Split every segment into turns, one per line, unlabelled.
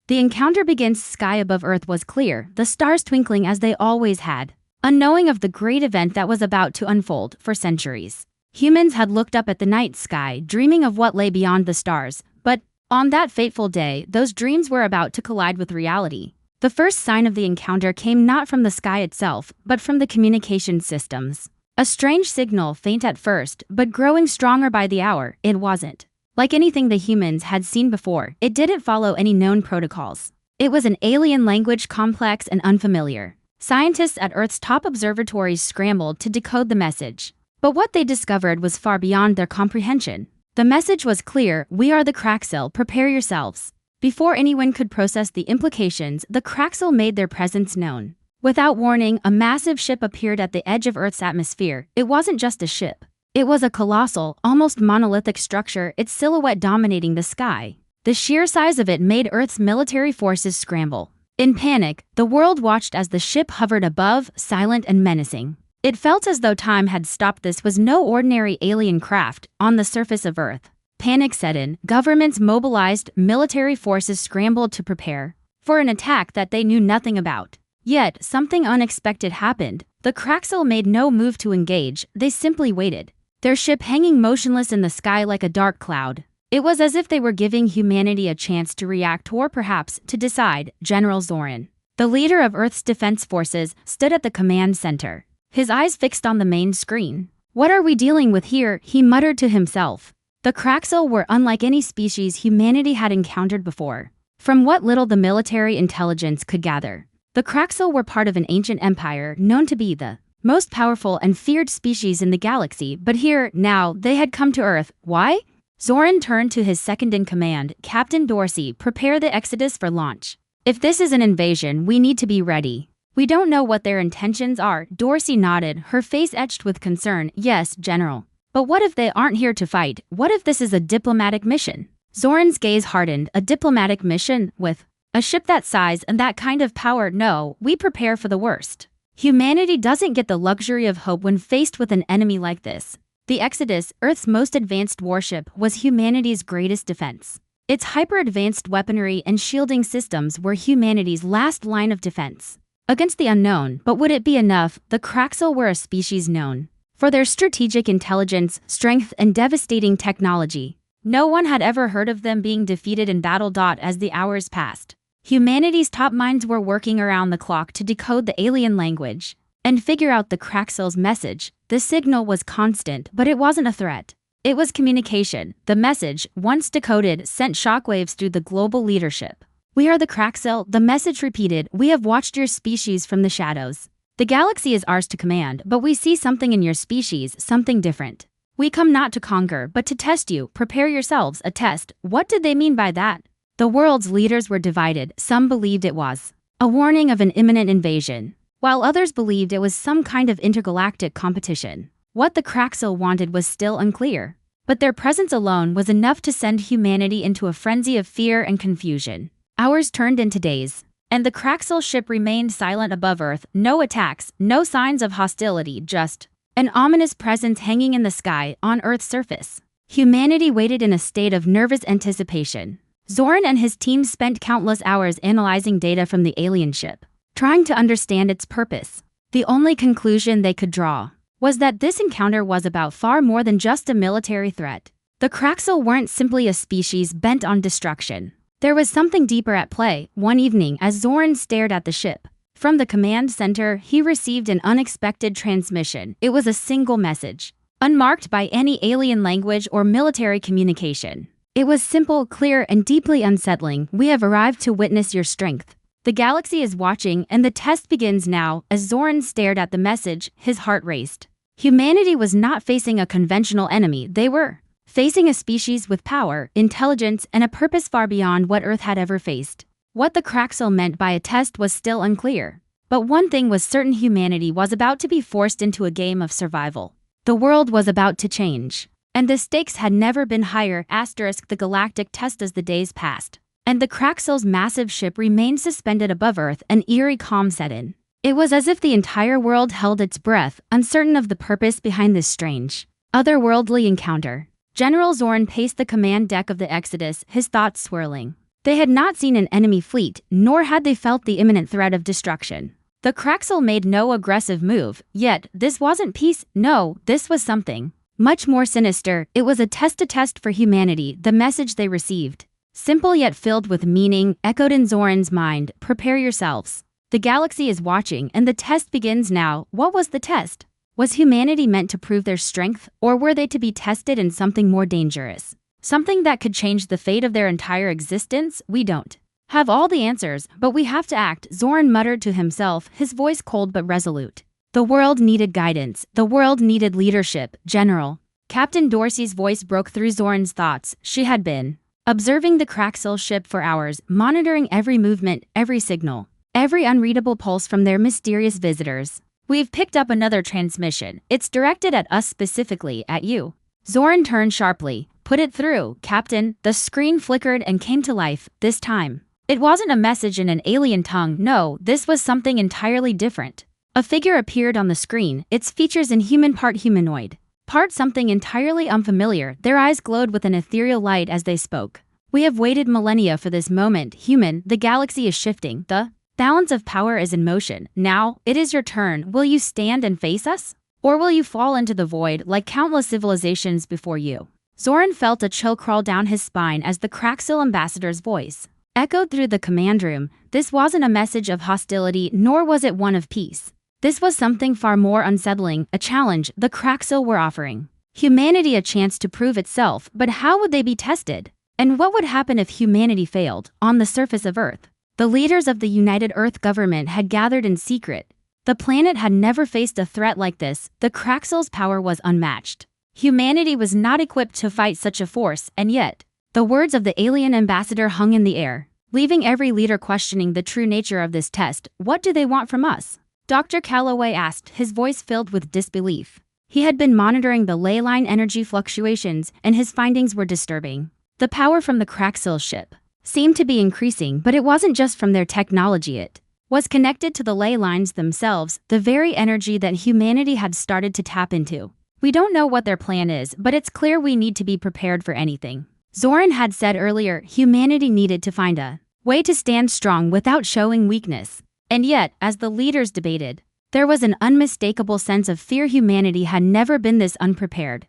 The encounter begins. Sky above Earth was clear, the stars twinkling as they always had. Unknowing of the great event that was about to unfold for centuries, humans had looked up at the night sky, dreaming of what lay beyond the stars. But on that fateful day, those dreams were about to collide with reality. The first sign of the encounter came not from the sky itself, but from the communication systems. A strange signal, faint at first, but growing stronger by the hour. It wasn't like anything the humans had seen before. It didn't follow any known protocols. It was an alien language, complex and unfamiliar. Scientists at Earth's top observatories scrambled to decode the message. But what they discovered was far beyond their comprehension. The message was clear: we are the Kraxil, prepare yourselves. Before anyone could process the implications, the Kraxil made their presence known. Without warning, a massive ship appeared at the edge of Earth's atmosphere. It wasn't just a ship. It was a colossal, almost monolithic structure, its silhouette dominating the sky. The sheer size of it made Earth's military forces scramble. In panic, the world watched as the ship hovered above, silent and menacing. It felt as though time had stopped. This was no ordinary alien craft on the surface of Earth. Panic set in, governments mobilized, military forces scrambled to prepare for an attack that they knew nothing about. Yet, something unexpected happened. The Kraxil made no move to engage, they simply waited, their ship hanging motionless in the sky like a dark cloud. It was as if they were giving humanity a chance to react, or perhaps to decide. General Zoran, the leader of Earth's defense forces, stood at the command center, his eyes fixed on the main screen. "What are we dealing with here?" he muttered to himself. The Kraxil were unlike any species humanity had encountered before. From what little the military intelligence could gather, the Kraxil were part of an ancient empire known to be the most powerful and feared species in the galaxy. But here, now, they had come to Earth. Why? Zoran turned to his second-in-command, Captain Dorsey. "Prepare the Exodus for launch. If this is an invasion, we need to be ready." "We don't know what their intentions are." Dorsey nodded, her face etched with concern. "Yes, General. But what if they aren't here to fight? What if this is a diplomatic mission?" Zoran's gaze hardened. "A diplomatic mission? With a ship that size and that kind of power? No, we prepare for the worst. Humanity doesn't get the luxury of hope when faced with an enemy like this." The Exodus, Earth's most advanced warship, was humanity's greatest defense. Its hyper-advanced weaponry and shielding systems were humanity's last line of defense against the unknown. But would it be enough? The Kraxil were a species known for their strategic intelligence, strength, and devastating technology. No one had ever heard of them being defeated in battle. As the hours passed, humanity's top minds were working around the clock to decode the alien language and figure out the Kraxil's message. The signal was constant, but it wasn't a threat. It was communication. The message, once decoded, sent shockwaves through the global leadership. "We are the Kraxil," the message repeated. "We have watched your species from the shadows. The galaxy is ours to command, but we see something in your species, something different. We come not to conquer, but to test you. Prepare yourselves." A test? What did they mean by that? The world's leaders were divided. Some believed it was a warning of an imminent invasion, while others believed it was some kind of intergalactic competition. What the Kraxil wanted was still unclear, but their presence alone was enough to send humanity into a frenzy of fear and confusion. Hours turned into days, and the Kraxil ship remained silent above Earth. No attacks, no signs of hostility, just an ominous presence hanging in the sky on Earth's surface. Humanity waited in a state of nervous anticipation. Zoran and his team spent countless hours analyzing data from the alien ship, trying to understand its purpose. The only conclusion they could draw was that this encounter was about far more than just a military threat. The Kraxil weren't simply a species bent on destruction. There was something deeper at play. One evening, as Zoran stared at the ship from the command center, he received an unexpected transmission. It was a single message, unmarked by any alien language or military communication. It was simple, clear, and deeply unsettling. "We have arrived to witness your strength. The galaxy is watching, and the test begins now." As Zoran stared at the message, his heart raced. Humanity was not facing a conventional enemy. They were facing a species with power, intelligence, and a purpose far beyond what Earth had ever faced. What the Kraxil meant by a test was still unclear. But one thing was certain: humanity was about to be forced into a game of survival. The world was about to change, and the stakes had never been higher. The Galactic test. As the days passed, and the Kraxil's massive ship remained suspended above Earth, an eerie calm set in. It was as if the entire world held its breath, uncertain of the purpose behind this strange, otherworldly encounter. General Zoran paced the command deck of the Exodus, his thoughts swirling. They had not seen an enemy fleet, nor had they felt the imminent threat of destruction. The Kraxil made no aggressive move, yet this wasn't peace, no, this was something much more sinister. It was a test for humanity. The message they received, simple yet filled with meaning, echoed in Zoran's mind. Prepare yourselves. The galaxy is watching, and the test begins now. What was the test? Was humanity meant to prove their strength, or were they to be tested in something more dangerous? Something that could change the fate of their entire existence? We don't have all the answers, but we have to act, Zoran muttered to himself, his voice cold but resolute. The world needed guidance. The world needed leadership. General. Captain Dorsey's voice broke through Zoran's thoughts. She had been observing the Kraxil ship for hours, monitoring every movement, every signal, every unreadable pulse from their mysterious visitors. We've picked up another transmission. It's directed at us specifically, at you. Zoran turned sharply. Put it through, Captain. The screen flickered and came to life, this time. It wasn't a message in an alien tongue, no, this was something entirely different. A figure appeared on the screen, its features inhuman, part humanoid, part something entirely unfamiliar. Their eyes glowed with an ethereal light as they spoke. We have waited millennia for this moment, human. The galaxy is shifting. The balance of power is in motion. Now, it is your turn. Will you stand and face us? Or will you fall into the void like countless civilizations before you? Zoran felt a chill crawl down his spine as the Kraxil ambassador's voice echoed through the command room. This wasn't a message of hostility, nor was it one of peace. This was something far more unsettling, a challenge the Kraxil were offering humanity a chance to prove itself. But how would they be tested? And what would happen if humanity failed? On the surface of Earth, the leaders of the United Earth government had gathered in secret. The planet had never faced a threat like this. The Kraxil's power was unmatched. Humanity was not equipped to fight such a force, and yet, the words of the alien ambassador hung in the air, leaving every leader questioning the true nature of this test. What do they want from us? Dr. Calloway asked, his voice filled with disbelief. He had been monitoring the ley line energy fluctuations, and his findings were disturbing. The power from the Kraxil ship seemed to be increasing, but it wasn't just from their technology. It was connected to the ley lines themselves, the very energy that humanity had started to tap into. We don't know what their plan is, but it's clear we need to be prepared for anything. Zoran had said earlier, humanity needed to find a way to stand strong without showing weakness. And yet, as the leaders debated, there was an unmistakable sense of fear. Humanity had never been this unprepared.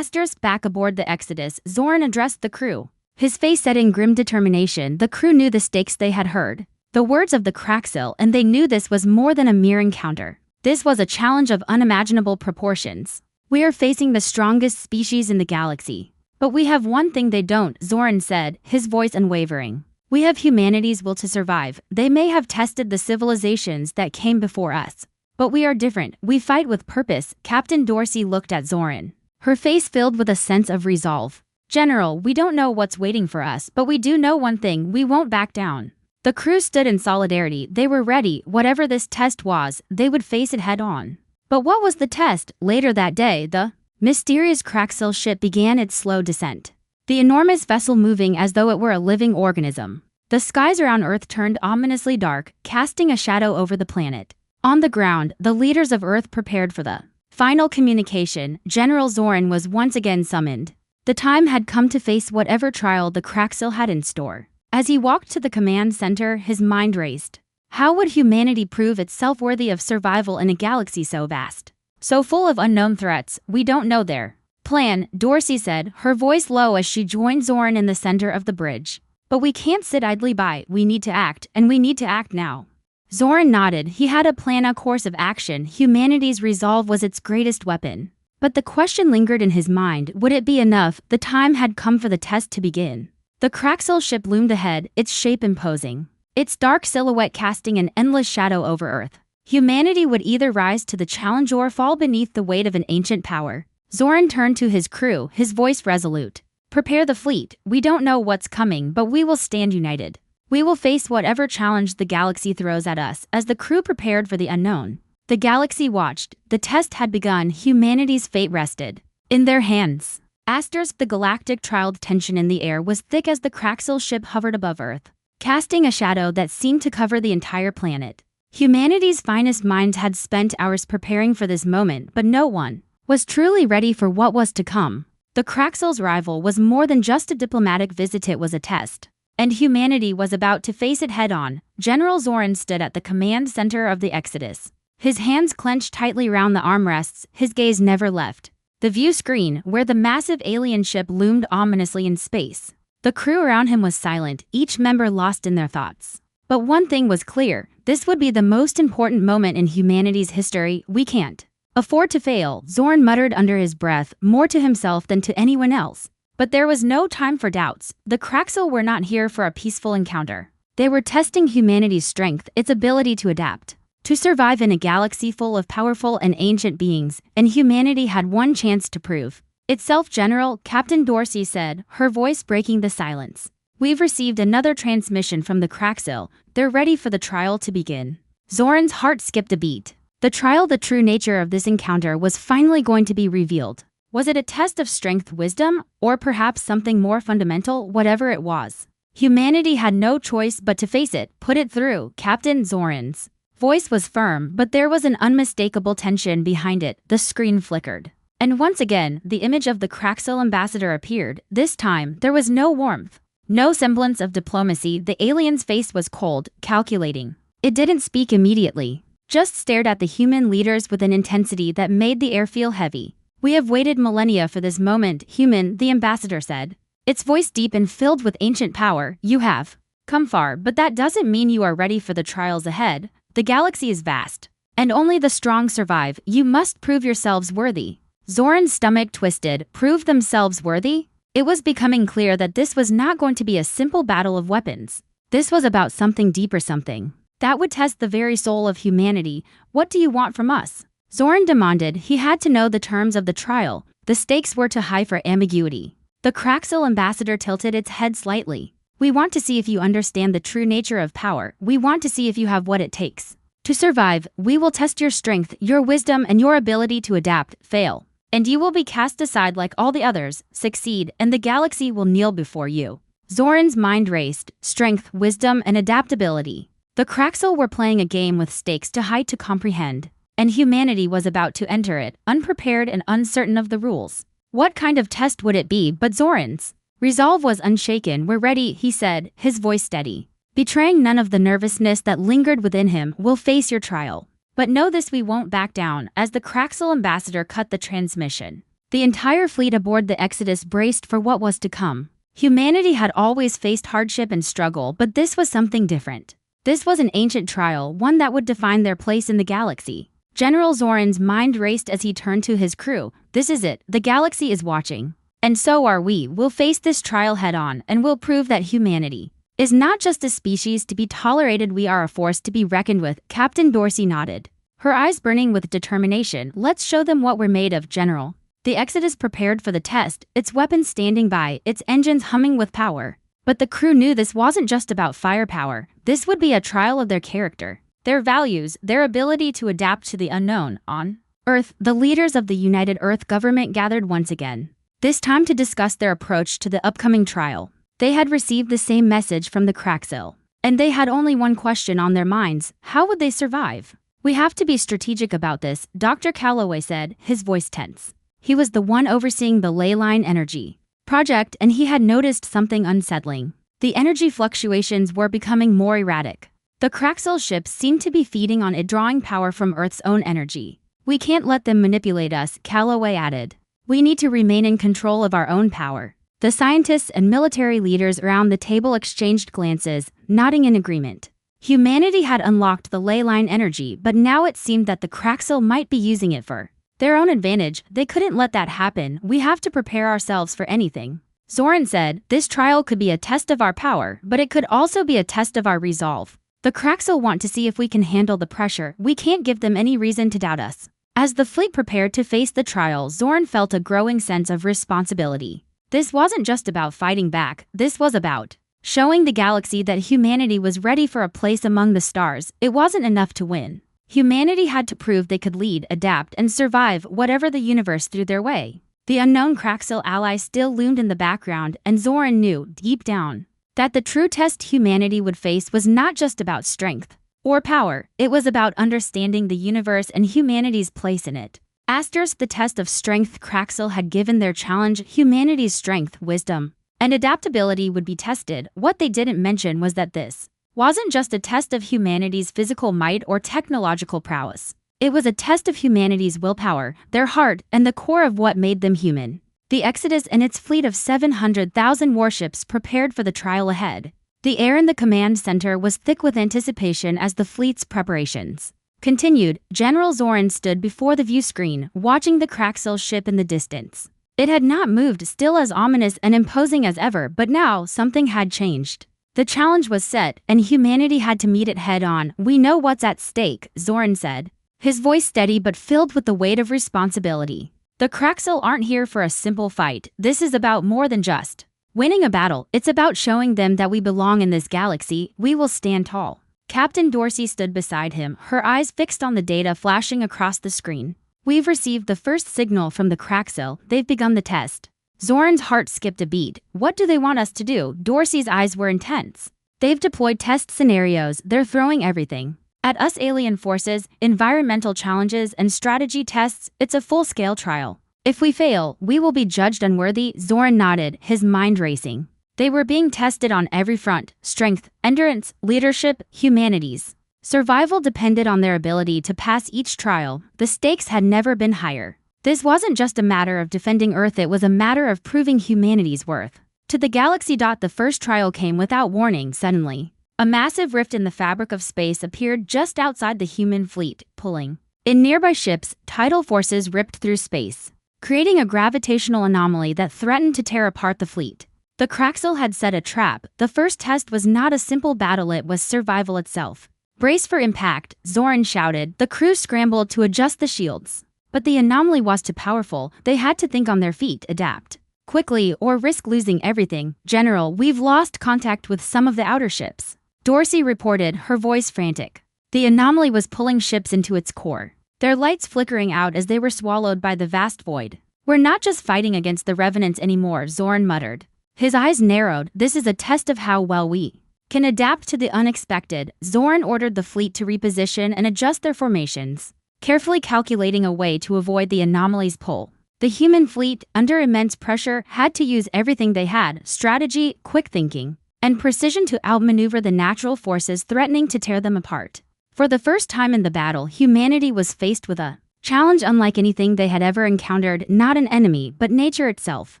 Back aboard the Exodus, Zoran addressed the crew, his face set in grim determination. The crew knew the stakes. They had heard the words of the Kraxil, and they knew this was more than a mere encounter. This was a challenge of unimaginable proportions. We are facing the strongest species in the galaxy. But we have one thing they don't, Zoran said, his voice unwavering. We have humanity's will to survive. They may have tested the civilizations that came before us, but we are different. We fight with purpose. Captain Dorsey looked at Zoran, her face filled with a sense of resolve. General, we don't know what's waiting for us, but we do know one thing, we won't back down. The crew stood in solidarity. They were ready. Whatever this test was, they would face it head on. But what was the test? Later that day, the mysterious Kraxil ship began its slow descent, the enormous vessel moving as though it were a living organism. The skies around Earth turned ominously dark, casting a shadow over the planet. On the ground, the leaders of Earth prepared for the final communication. General Zoran was once again summoned. The time had come to face whatever trial the Kraxil had in store. As he walked to the command center, his mind raced. How would humanity prove itself worthy of survival in a galaxy so vast, so full of unknown threats? We don't know their plan, Dorsey said, her voice low as she joined Zoran in the center of the bridge. But we can't sit idly by. We need to act, and we need to act now. Zoran nodded. He had a plan, a course of action. Humanity's resolve was its greatest weapon. But the question lingered in his mind, would it be enough? The time had come for the test to begin. The Kraxil ship loomed ahead, its shape imposing, its dark silhouette casting an endless shadow over Earth. Humanity would either rise to the challenge or fall beneath the weight of an ancient power. Zoran turned to his crew, his voice resolute. Prepare the fleet. We don't know what's coming, but we will stand united. We will face whatever challenge the galaxy throws at us. As the crew prepared for the unknown, the galaxy watched. The test had begun. Humanity's fate rested in their hands. The Galactic trialed. Tension in the air was thick as the Kraxil ship hovered above Earth, casting a shadow that seemed to cover the entire planet. Humanity's finest minds had spent hours preparing for this moment, but no one was truly ready for what was to come. The Kraxil's arrival was more than just a diplomatic visit, it was a test. and humanity was about to face it head-on. General Zoran stood at the command center of the Exodus. His hands clenched tightly round the armrests, his gaze never left the view screen, where the massive alien ship loomed ominously in space. The crew around him was silent, each member lost in their thoughts. But one thing was clear: this would be the most important moment in humanity's history. We can't afford to fail, Zoran muttered under his breath, more to himself than to anyone else. But there was no time for doubts. The Kraxil were not here for a peaceful encounter. They were testing humanity's strength, its ability to adapt, to survive in a galaxy full of powerful and ancient beings, and humanity had one chance to prove itself. General, Captain Dorsey said, her voice breaking the silence. We've received another transmission from the Kraxil. They're ready for the trial to begin. Zoran's heart skipped a beat. The trial, the true nature of this encounter was finally going to be revealed. Was it a test of strength, wisdom, or perhaps something more fundamental? Whatever it was, humanity had no choice but to face it, put it through. Captain Zoran's voice was firm, but there was an unmistakable tension behind it. The screen flickered, and once again, the image of the Kraxil ambassador appeared. This time, there was no warmth, no semblance of diplomacy. The alien's face was cold, calculating. It didn't speak immediately, just stared at the human leaders with an intensity that made the air feel heavy. We have waited millennia for this moment, human, the ambassador said, its voice deep and filled with ancient power. You have come far, but that doesn't mean you are ready for the trials ahead. The galaxy is vast, and only the strong survive. You must prove yourselves worthy. Zoran's stomach twisted. Prove themselves worthy? It was becoming clear that this was not going to be a simple battle of weapons. This was about something deeper, something that would test the very soul of humanity. What do you want from us? Zoran demanded. He had to know the terms of the trial. The stakes were too high for ambiguity. The Kraxil ambassador tilted its head slightly. We want to see if you understand the true nature of power. We want to see if you have what it takes to survive. We will test your strength, your wisdom, and your ability to adapt. Fail, and you will be cast aside like all the others. Succeed, and the galaxy will kneel before you. Zoran's mind raced. Strength, wisdom, and adaptability. The Kraxil were playing a game with stakes too high to comprehend, and humanity was about to enter it, unprepared and uncertain of the rules. What kind of test would it be? But Zoran's resolve was unshaken. We're ready, he said, his voice steady, betraying none of the nervousness that lingered within him. We'll face your trial, but know this: we won't back down. As the Kraxil ambassador cut the transmission, the entire fleet aboard the Exodus braced for what was to come. Humanity had always faced hardship and struggle, but this was something different. This was an ancient trial, one that would define their place in the galaxy. General Zoran's mind raced as he turned to his crew. This is it. The galaxy is watching, and so are we. We'll face this trial head-on, and we'll prove that humanity is not just a species to be tolerated. We are a force to be reckoned with. Captain Dorsey nodded, her eyes burning with determination. Let's show them what we're made of, General. The Exodus prepared for the test, its weapons standing by, its engines humming with power. But the crew knew this wasn't just about firepower. This would be a trial of their character, their values, their ability to adapt to the unknown. On Earth, the leaders of the United Earth government gathered once again, this time to discuss their approach to the upcoming trial. They had received the same message from the Kraxil, and they had only one question on their minds: how would they survive? We have to be strategic about this, Dr. Calloway said, his voice tense. He was the one overseeing the Leyline Energy project, and he had noticed something unsettling. The energy fluctuations were becoming more erratic. The Kraxil ships seemed to be feeding on it, drawing power from Earth's own energy. We can't let them manipulate us, Calloway added. We need to remain in control of our own power. The scientists and military leaders around the table exchanged glances, nodding in agreement. Humanity had unlocked the Leyline energy, but now it seemed that the Kraxil might be using it for their own advantage. They couldn't let that happen. We have to prepare ourselves for anything. Zoran said, this trial could be a test of our power, but it could also be a test of our resolve. The Kraxil want to see if we can handle the pressure. We can't give them any reason to doubt us. As the fleet prepared to face the trial, Zoran felt a growing sense of responsibility. This wasn't just about fighting back. This was about showing the galaxy that humanity was ready for a place among the stars. It wasn't enough to win. Humanity had to prove they could lead, adapt, and survive whatever the universe threw their way. The unknown Kraxil ally still loomed in the background, and Zoran knew, deep down, that the true test humanity would face was not just about strength or power. It was about understanding the universe and humanity's place in it. Asterisk, the test of strength. Kraxil had given their challenge humanity's strength, wisdom, and adaptability would be tested. What they didn't mention was that this wasn't just a test of humanity's physical might or technological prowess. It was a test of humanity's willpower, their heart, and the core of what made them human. The Exodus and its fleet of 700,000 warships prepared for the trial ahead. The air in the command center was thick with anticipation as the fleet's preparations continued. General Zoran stood before the view screen, watching the Kraxil ship in the distance. It had not moved, still as ominous and imposing as ever, but now something had changed. The challenge was set, and humanity had to meet it head-on. "We know what's at stake," Zoran said, his voice steady but filled with the weight of responsibility. "The Kraxil aren't here for a simple fight. This is about more than just winning a battle. It's about showing them that we belong in this galaxy. We will stand tall." Captain Dorsey stood beside him, her eyes fixed on the data flashing across the screen. "We've received the first signal from the Kraxil. They've begun the test." Zoran's heart skipped a beat. "What do they want us to do?" Dorsey's eyes were intense. "They've deployed test scenarios. They're throwing everything at us: alien forces, environmental challenges, and strategy tests. It's a full-scale trial. If we fail, we will be judged unworthy." Zoran nodded, his mind racing. They were being tested on every front: strength, endurance, leadership, humanity's survival depended on their ability to pass each trial. The stakes had never been higher. This wasn't just a matter of defending Earth, it was a matter of proving humanity's worth to the galaxy. The first trial came without warning. Suddenly, a massive rift in the fabric of space appeared just outside the human fleet, pulling in nearby ships. Tidal forces ripped through space, creating a gravitational anomaly that threatened to tear apart the fleet. The Kraxil had set a trap. The first test was not a simple battle, it was survival itself. "Brace for impact," Zoran shouted. The crew scrambled to adjust the shields. But the anomaly was too powerful. They had to think on their feet, adapt quickly, or risk losing everything. "General, we've lost contact with some of the outer ships," Dorsey reported, her voice frantic. The anomaly was pulling ships into its core, their lights flickering out as they were swallowed by the vast void. "We're not just fighting against the revenants anymore," Zoran muttered. His eyes narrowed. "This is a test of how well we can adapt to the unexpected." Zoran ordered the fleet to reposition and adjust their formations, carefully calculating a way to avoid the anomaly's pull. The human fleet, under immense pressure, had to use everything they had: strategy, quick thinking, and precision to outmaneuver the natural forces threatening to tear them apart. For the first time in the battle, humanity was faced with a challenge unlike anything they had ever encountered, not an enemy, but nature itself.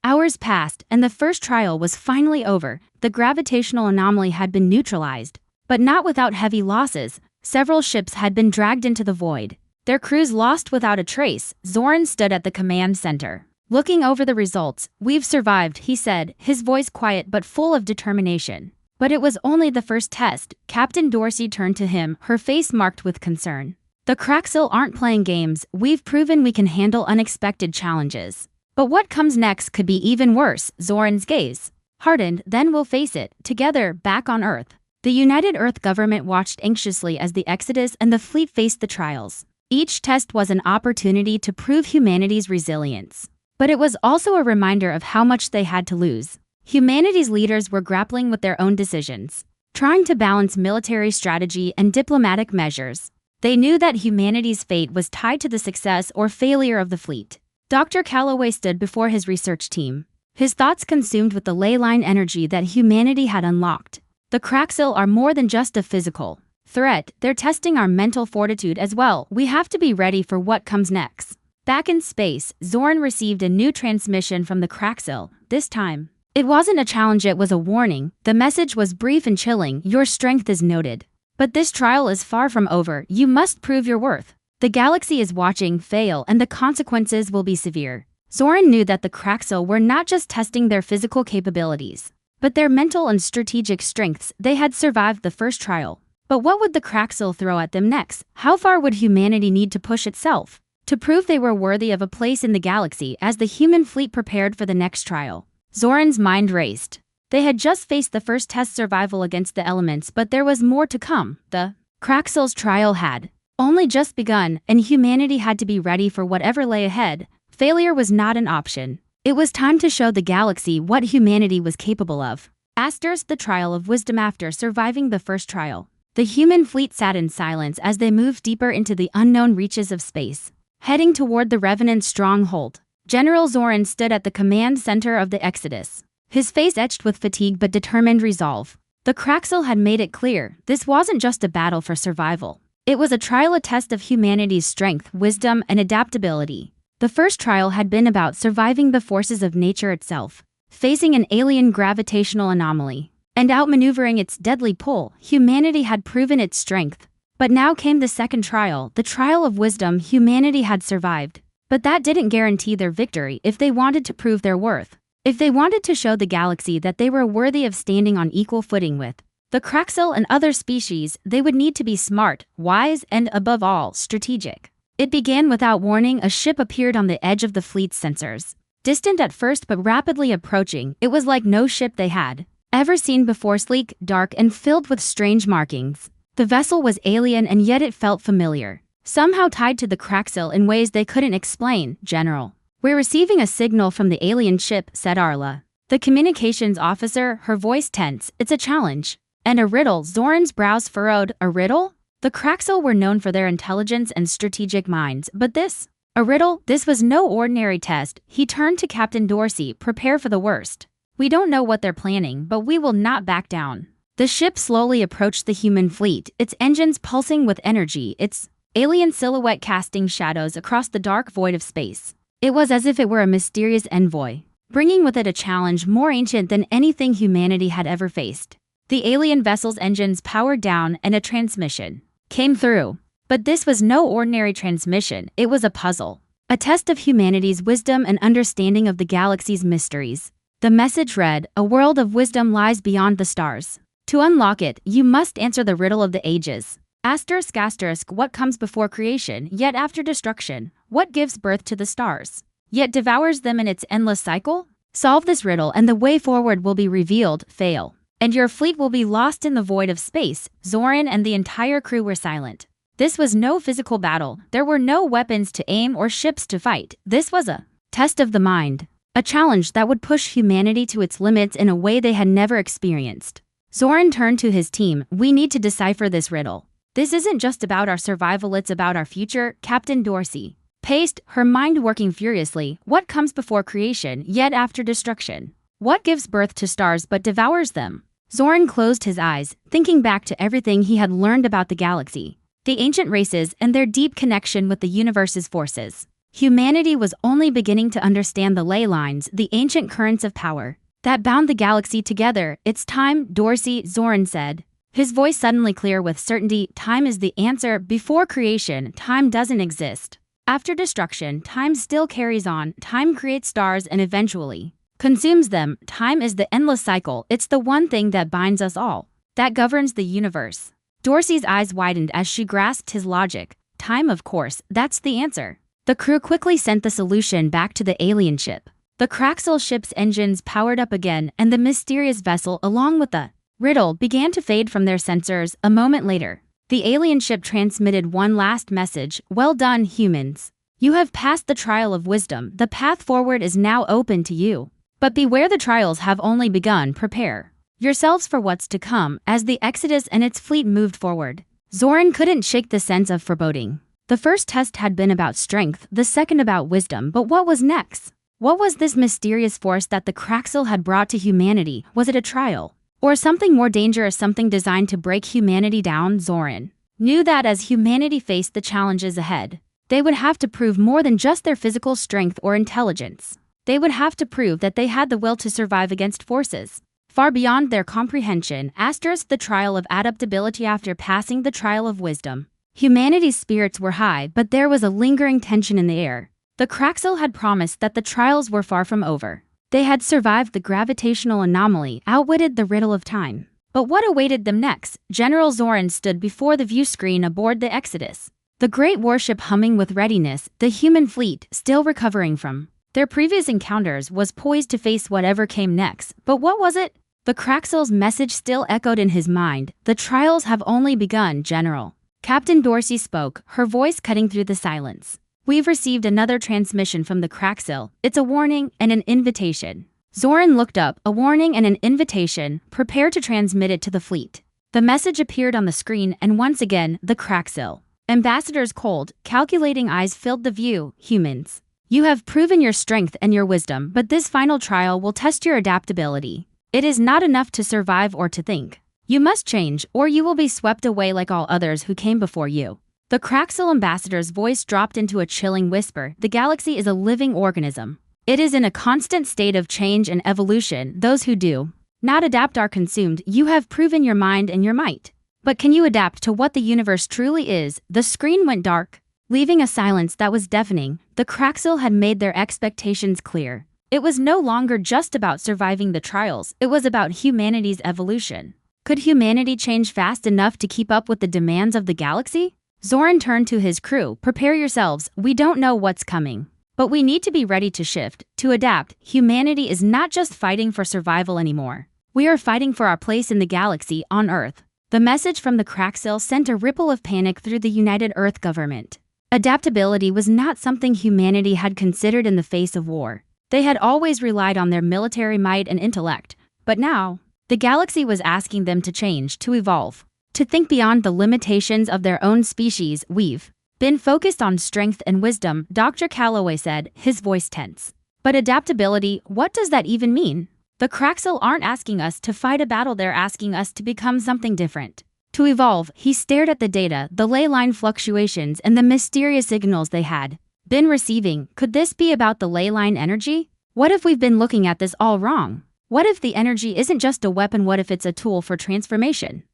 Hours passed, and the first trial was finally over. The gravitational anomaly had been neutralized, but not without heavy losses. Several ships had been dragged into the void, their crews lost without a trace. Zoran stood at the command center, looking over the results. "We've survived," he said, his voice quiet but full of determination. "But it was only the first test." Captain Dorsey turned to him, her face marked with concern. "The Kraxil aren't playing games. We've proven we can handle unexpected challenges. But what comes next could be even worse." Zoran's gaze hardened. "Then we'll face it together, back on Earth." The United Earth government watched anxiously as the Exodus and the fleet faced the trials. Each test was an opportunity to prove humanity's resilience, but it was also a reminder of how much they had to lose. Humanity's leaders were grappling with their own decisions, trying to balance military strategy and diplomatic measures. They knew that humanity's fate was tied to the success or failure of the fleet. Dr. Calloway stood before his research team, his thoughts consumed with the ley line energy that humanity had unlocked. "The Kraxil are more than just a physical threat, they're testing our mental fortitude as well. We have to be ready for what comes next." Back in space, Zoran received a new transmission from the Kraxil. This time, it wasn't a challenge, it was a warning. The message was brief and chilling: "Your strength is noted, but this trial is far from over. You must prove your worth. The galaxy is watching. Fail, and the consequences will be severe." Zoran knew that the Kraxil were not just testing their physical capabilities, but their mental and strategic strengths. They had survived the first trial. But what would the Kraxil throw at them next? How far would humanity need to push itself to prove they were worthy of a place in the galaxy? As the human fleet prepared for the next trial, Zoran's mind raced. They had just faced the first test, survival against the elements, but there was more to come. The Kraxil's trial had only just begun, and humanity had to be ready for whatever lay ahead. Failure was not an option. It was time to show the galaxy what humanity was capable of. The trial of wisdom. After surviving the first trial, the human fleet sat in silence as they moved deeper into the unknown reaches of space, heading toward the Revenant stronghold. General Zoran stood at the command center of the Exodus, his face etched with fatigue but determined resolve. The Kraxil had made it clear, this wasn't just a battle for survival. It was a trial, a test of humanity's strength, wisdom, and adaptability. The first trial had been about surviving the forces of nature itself, facing an alien gravitational anomaly, and outmaneuvering its deadly pull. Humanity had proven its strength. But now came the second trial, the trial of wisdom. Humanity had survived, but that didn't guarantee their victory. If they wanted to prove their worth, if they wanted to show the galaxy that they were worthy of standing on equal footing with the Kraxil and other species, they would need to be smart, wise, and above all, strategic. It began without warning. A ship appeared on the edge of the fleet's sensors. Distant at first but rapidly approaching, it was like no ship they had ever seen before, sleek, dark, and filled with strange markings. The vessel was alien and yet it felt familiar, somehow tied to the Kraxil in ways they couldn't explain. General, we're receiving a signal from the alien ship, said Arla, the communications officer, her voice tense. It's a challenge. And a riddle. Zoran's brows furrowed. A riddle? The Kraxil were known for their intelligence and strategic minds, but this? A riddle? This was no ordinary test. He turned to Captain Dorsey. Prepare for the worst. We don't know what they're planning, but we will not back down. The ship slowly approached the human fleet, its engines pulsing with energy, its alien silhouette casting shadows across the dark void of space. It was as if it were a mysterious envoy, bringing with it a challenge more ancient than anything humanity had ever faced. The alien vessel's engines powered down and a transmission came through. But this was no ordinary transmission, it was a puzzle. A test of humanity's wisdom and understanding of the galaxy's mysteries. The message read, a world of wisdom lies beyond the stars. To unlock it, you must answer the riddle of the ages. Asterisk asterisk, what comes before creation, yet after destruction? What gives birth to the stars, yet devours them in its endless cycle? Solve this riddle and the way forward will be revealed. Fail, and your fleet will be lost in the void of space. Zoran and the entire crew were silent. This was no physical battle. There were no weapons to aim or ships to fight. This was a test of the mind, a challenge that would push humanity to its limits in a way they had never experienced. Zoran turned to his team. We need to decipher this riddle. This isn't just about our survival, it's about our future. Captain Dorsey paced, her mind working furiously. What comes before creation, yet after destruction? What gives birth to stars but devours them? Zoran closed his eyes, thinking back to everything he had learned about the galaxy, the ancient races, and their deep connection with the universe's forces. Humanity was only beginning to understand the ley lines, the ancient currents of power that bound the galaxy together. It's time, Dorsey, Zoran said, his voice suddenly clear with certainty. Time is the answer. Before creation, time doesn't exist. After destruction, time still carries on. Time creates stars and eventually consumes them. Time is the endless cycle. It's the one thing that binds us all, that governs the universe. Dorsey's eyes widened as she grasped his logic. Time, of course, that's the answer. The crew quickly sent the solution back to the alien ship. The Kraxil ship's engines powered up again, and the mysterious vessel, along with the riddle, began to fade from their sensors. A moment later, the alien ship transmitted one last message. Well done, humans. You have passed the trial of wisdom. The path forward is now open to you. But beware, the trials have only begun. Prepare yourselves for what's to come. As the Exodus and its fleet moved forward, Zoran couldn't shake the sense of foreboding. The first test had been about strength, the second about wisdom, but what was next? What was this mysterious force that the Kraxil had brought to humanity? Was it a trial? Or something more dangerous, something designed to break humanity down? Zoran knew that as humanity faced the challenges ahead, they would have to prove more than just their physical strength or intelligence. They would have to prove that they had the will to survive against forces far beyond their comprehension. Asterisk, the trial of adaptability. After passing the trial of wisdom, humanity's spirits were high, but there was a lingering tension in the air. The Kraxil had promised that the trials were far from over. They had survived the gravitational anomaly, outwitted the riddle of time. But what awaited them next? General Zoran stood before the view screen aboard the Exodus, the great warship humming with readiness. The human fleet, still recovering from their previous encounters, was poised to face whatever came next. But what was it? The Kraxil's message still echoed in his mind. The trials have only begun, General. Captain Dorsey spoke, her voice cutting through the silence. We've received another transmission from the Kraxil. It's a warning and an invitation. Zoran looked up. A warning and an invitation. Prepare to transmit it to the fleet. The message appeared on the screen, and once again, the Kraxil ambassador's cold, calculating eyes filled the view. Humans, You have proven your strength and your wisdom, but this final trial will test your adaptability. It is not enough to survive or to think. You must change, or you will be swept away like all others who came before you. The Kraxil ambassador's voice dropped into a chilling whisper. The galaxy is a living organism. It is in a constant state of change and evolution. Those who do not adapt are consumed. You have proven your mind and your might. But can you adapt to what the universe truly is? The screen went dark, leaving a silence that was deafening. The Kraxil had made their expectations clear. It was no longer just about surviving the trials, it was about humanity's evolution. Could humanity change fast enough to keep up with the demands of the galaxy? Zoran turned to his crew. Prepare yourselves, we don't know what's coming. But we need to be ready to shift, to adapt. Humanity is not just fighting for survival anymore. We are fighting for our place in the galaxy, on Earth. The message from the Kraxil sent a ripple of panic through the United Earth government. Adaptability was not something humanity had considered in the face of war. They had always relied on their military might and intellect, but now, the galaxy was asking them to change, to evolve, to think beyond the limitations of their own species. We've been focused on strength and wisdom, Dr. Calloway said, his voice tense. But adaptability, what does that even mean? The Kraxil aren't asking us to fight a battle, they're asking us to become something different. To evolve. He stared at the data, the ley line fluctuations, and the mysterious signals they had been receiving. Could this be about the ley line energy? What if we've been looking at this all wrong? What if the energy isn't just a weapon? What if it's a tool for transformation?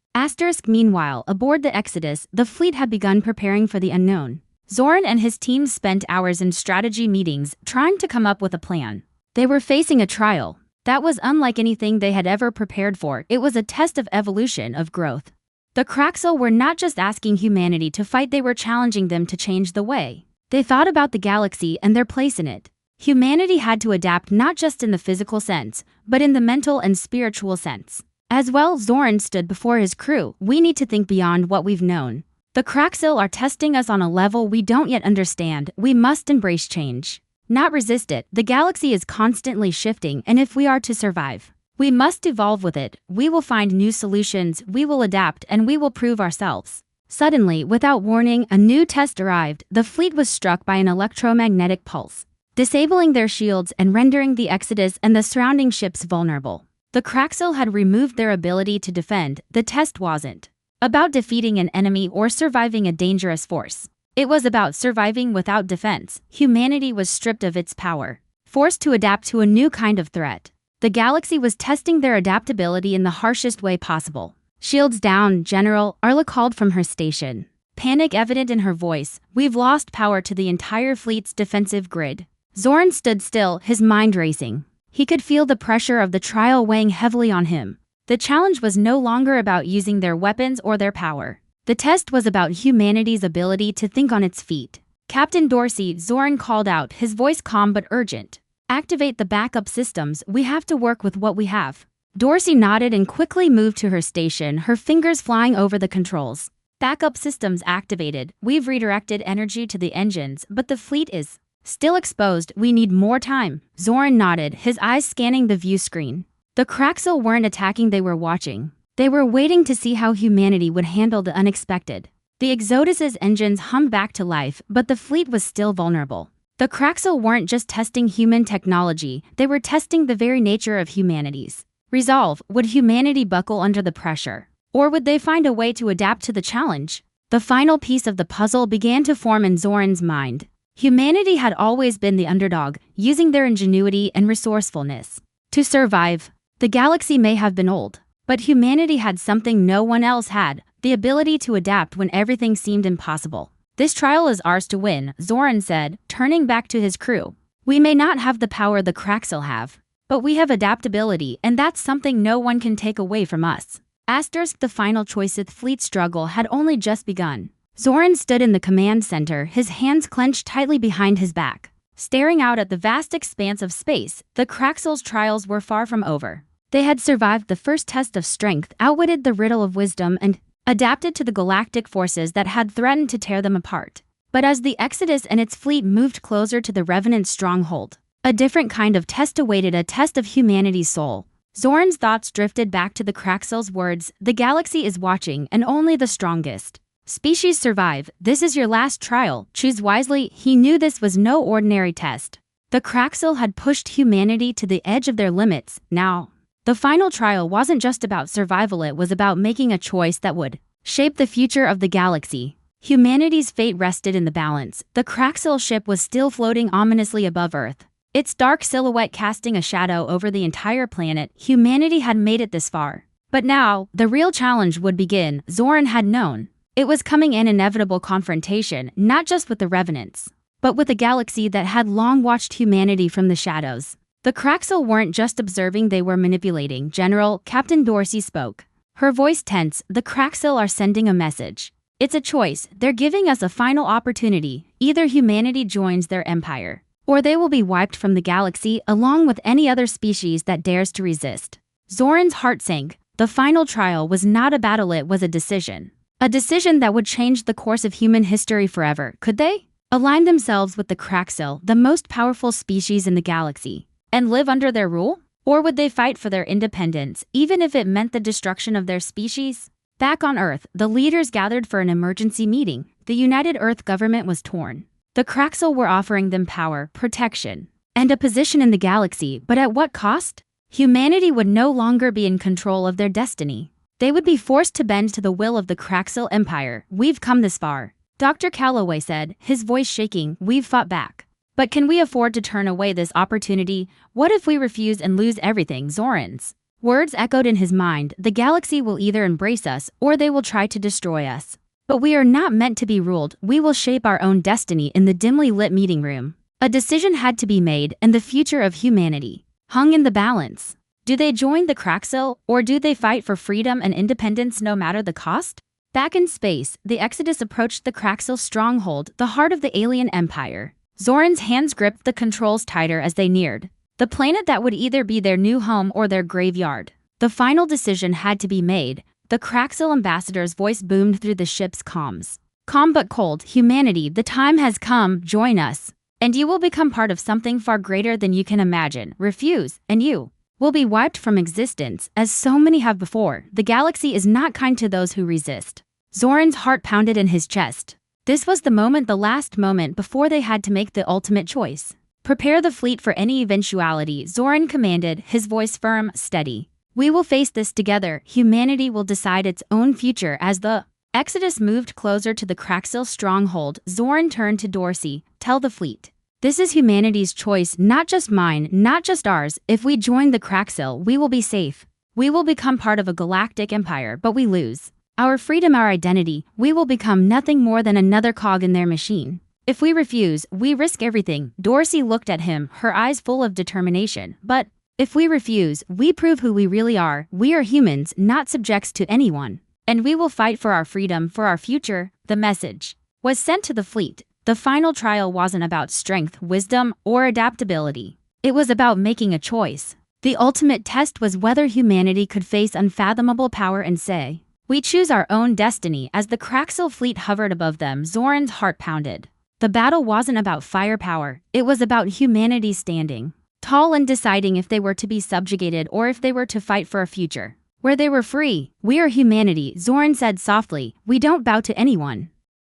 Meanwhile, aboard the Exodus, the fleet had begun preparing for the unknown. Zoran and his team spent hours in strategy meetings, trying to come up with a plan. They were facing a trial that was unlike anything they had ever prepared for. It was a test of evolution, of growth. The Kraxil were not just asking humanity to fight, they were challenging them to change the way they thought about the galaxy and their place in it. Humanity had to adapt not just in the physical sense, but in the mental and spiritual sense. As well, Zoran stood before his crew. We need to think beyond what we've known. The Kraxil are testing us on a level we don't yet understand. We must embrace change, not resist it. The galaxy is constantly shifting, and if we are to survive, we must evolve with it. We will find new solutions, we will adapt, and we will prove ourselves. Suddenly, without warning, a new test arrived. The fleet was struck by an electromagnetic pulse, disabling their shields and rendering the Exodus and the surrounding ships vulnerable. The Kraxil had removed their ability to defend. The test wasn't about defeating an enemy or surviving a dangerous force. It was about surviving without defense. Humanity was stripped of its power, forced to adapt to a new kind of threat. The galaxy was testing their adaptability in the harshest way possible. Shields down, General, Arla called from her station, panic evident in her voice. We've lost power to the entire fleet's defensive grid. Zoran stood still, his mind racing. He could feel the pressure of the trial weighing heavily on him. The challenge was no longer about using their weapons or their power. The test was about humanity's ability to think on its feet. Captain Dorsey, Zoran called out, his voice calm but urgent. Activate the backup systems, we have to work with what we have. Dorsey nodded and quickly moved to her station, her fingers flying over the controls. Backup systems activated. We've redirected energy to the engines, but the fleet is still exposed. We need more time. Zoran nodded, his eyes scanning the view screen. The Kraxil weren't attacking, they were watching. They were waiting to see how humanity would handle the unexpected. The Exodus's engines hummed back to life, but the fleet was still vulnerable. The Kraxil weren't just testing human technology, they were testing the very nature of humanity's resolve. Would humanity buckle under the pressure? Or would they find a way to adapt to the challenge? The final piece of the puzzle began to form in Zoran's mind. Humanity had always been the underdog, using their ingenuity and resourcefulness to survive. The galaxy may have been old, but humanity had something no one else had, the ability to adapt when everything seemed impossible. This trial is ours to win, Zoran said, turning back to his crew. We may not have the power the Kraxil have, but we have adaptability, and that's something no one can take away from us. The final choice fleet struggle had only just begun. Zoran stood in the command center, his hands clenched tightly behind his back. Staring out at the vast expanse of space, the Kraxil's trials were far from over. They had survived the first test of strength, outwitted the riddle of wisdom, and adapted to the galactic forces that had threatened to tear them apart. But as the Exodus and its fleet moved closer to the Revenant's stronghold, a different kind of test awaited, a test of humanity's soul. Zoran's thoughts drifted back to the Kraxil's words, the galaxy is watching, and only the strongest Species survive. This is your last trial. Choose wisely. He knew this was no ordinary test. The Kraxil had pushed humanity to the edge of their limits. Now, the final trial wasn't just about survival, it was about making a choice that would shape the future of the galaxy. Humanity's fate rested in the balance. The Kraxil ship was still floating ominously above Earth, its dark silhouette casting a shadow over the entire planet. Humanity had made it this far. But now, the real challenge would begin. Zoran had known. It was coming, an inevitable confrontation, not just with the Revenants, but with a galaxy that had long watched humanity from the shadows. The Kraxil weren't just observing, they were manipulating. General, Captain Dorsey spoke, her voice tense. The Kraxil are sending a message. It's a choice. They're giving us a final opportunity. Either humanity joins their empire, or they will be wiped from the galaxy along with any other species that dares to resist. Zoran's heart sank. The final trial was not a battle, it was a decision. A decision that would change the course of human history forever. Could they align themselves with the Kraxil, the most powerful species in the galaxy, and live under their rule? Or would they fight for their independence, even if it meant the destruction of their species? Back on Earth, the leaders gathered for an emergency meeting. The United Earth government was torn. The Kraxil were offering them power, protection, and a position in the galaxy, but at what cost? Humanity would no longer be in control of their destiny. They would be forced to bend to the will of the Kraxil Empire. We've come this far, Dr. Calloway said, his voice shaking. We've fought back. But can we afford to turn away this opportunity? What if we refuse and lose everything? Zoran's words echoed in his mind. The galaxy will either embrace us or they will try to destroy us. But we are not meant to be ruled. We will shape our own destiny. In the dimly lit meeting room, a decision had to be made, and the future of humanity hung in the balance. Do they join the Kraxil, or do they fight for freedom and independence no matter the cost? Back in space, the Exodus approached the Kraxil stronghold, the heart of the alien empire. Zoran's hands gripped the controls tighter as they neared the planet that would either be their new home or their graveyard. The final decision had to be made. The Kraxil ambassador's voice boomed through the ship's comms. Calm but cold. Humanity, the time has come. Join us, and you will become part of something far greater than you can imagine. Refuse, and you will be wiped from existence, as so many have before. The galaxy is not kind to those who resist. Zoran's heart pounded in his chest. This was the moment, the last moment before they had to make the ultimate choice. Prepare the fleet for any eventuality, Zoran commanded, his voice firm, steady. We will face this together. Humanity will decide its own future. As the Exodus moved closer to the Kraxil stronghold, Zoran turned to Dorsey. Tell the fleet. This is humanity's choice, not just mine, not just ours. If we join the Kraxil, we will be safe. We will become part of a galactic empire, but we lose our freedom, our identity. We will become nothing more than another cog in their machine. If we refuse, we risk everything. Dorsey looked at him, her eyes full of determination. But if we refuse, we prove who we really are. We are humans, not subjects to anyone. And we will fight for our freedom, for our future. The message was sent to the fleet. The final trial wasn't about strength, wisdom, or adaptability. It was about making a choice. The ultimate test was whether humanity could face unfathomable power and say, we choose our own destiny. As the Kraxil fleet hovered above them, Zoran's heart pounded. The battle wasn't about firepower. It was about humanity standing tall and deciding if they were to be subjugated or if they were to fight for a future where they were free. We are humanity, Zoran said softly. We don't bow to anyone.